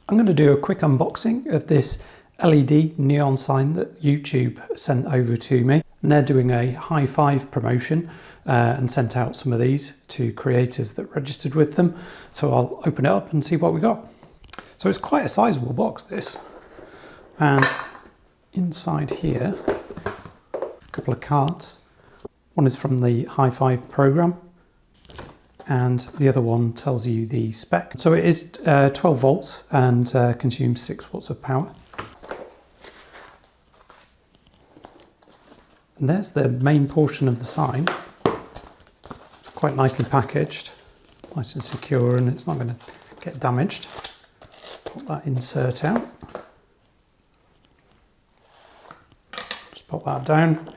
I'm going to do a quick unboxing of this LED neon sign that YouTube sent over to me. And they're doing a high five promotion and sent out some of these to creators that registered with them. So I'll open it up and see what we got. So it's quite a sizable box, this. And inside here, a couple of cards. One is from the high five program, and the other one tells you the spec. So it is 12 volts and consumes 6 watts of power. And there's the main portion of the sign. It's quite nicely packaged, nice and secure, and it's not going to get damaged. Pop that insert out. Just pop that down.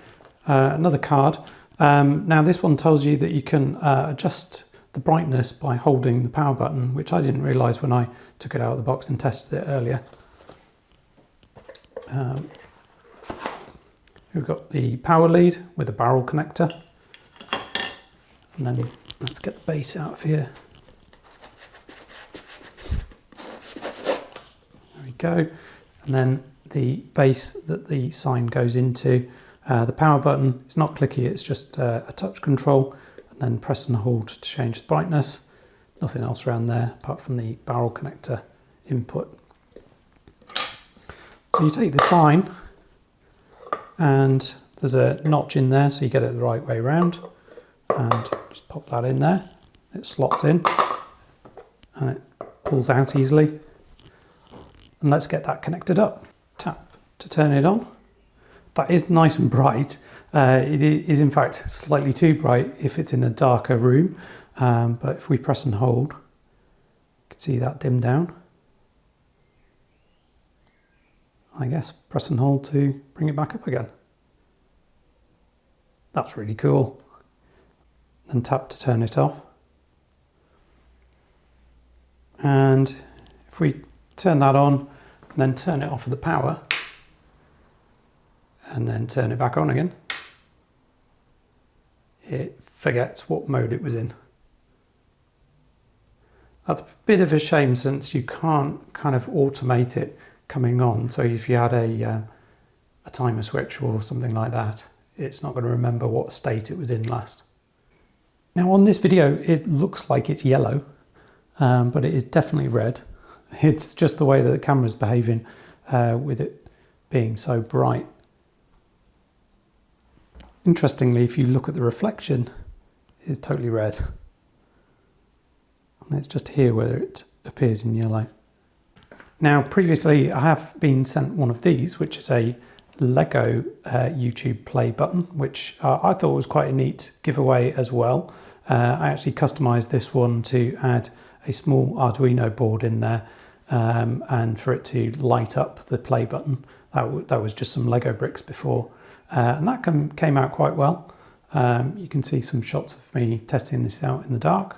Another card. Now this one tells you that you can adjust the brightness by holding the power button, which I didn't realise when I took it out of the box and tested it earlier. We've got the power lead with a barrel connector. And then let's get the base out of here. There we go. And then the base that the sign goes into. The power button, it's not clicky, it's just a touch control, and then press and hold to change the brightness. Nothing else around there apart from the barrel connector input. So you take the sign, and there's a notch in there so you get it the right way around, and just pop that in there. It slots in and it pulls out easily. And let's get that connected up. Tap to turn it on. That is nice and bright. It is in fact slightly too bright if it's in a darker room, but if we press and hold, you can see that dim down. I guess press and hold to bring it back up again. That's really cool. Then tap to turn it off. And if we turn that on and then turn it off with the power, and then turn it back on again, it forgets what mode it was in. That's a bit of a shame since you can't kind of automate it coming on. So if you had a timer switch or something like that, it's not going to remember what state it was in last. Now on this video, it looks like it's yellow, but it is definitely red. It's just the way that the camera's behaving with it being so bright. Interestingly, if you look at the reflection, it's totally red. And it's just here where it appears in yellow. Now, previously I have been sent one of these, which is a Lego YouTube play button, which I thought was quite a neat giveaway as well. I actually customized this one to add a small Arduino board in there and for it to light up the play button. That was just some Lego bricks before. And that came out quite well. You can see some shots of me testing this out in the dark.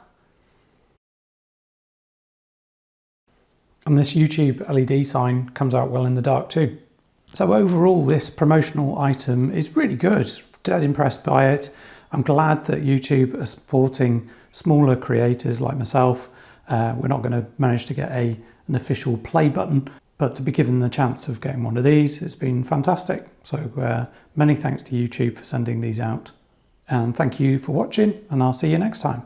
And this YouTube LED sign comes out well in the dark too. So overall, this promotional item is really good. Dead impressed by it. I'm glad that YouTube are supporting smaller creators like myself. We're not going to manage to get an official play button, but to be given the chance of getting one of these, it's been fantastic. So many thanks to YouTube for sending these out. And thank you for watching, and I'll see you next time.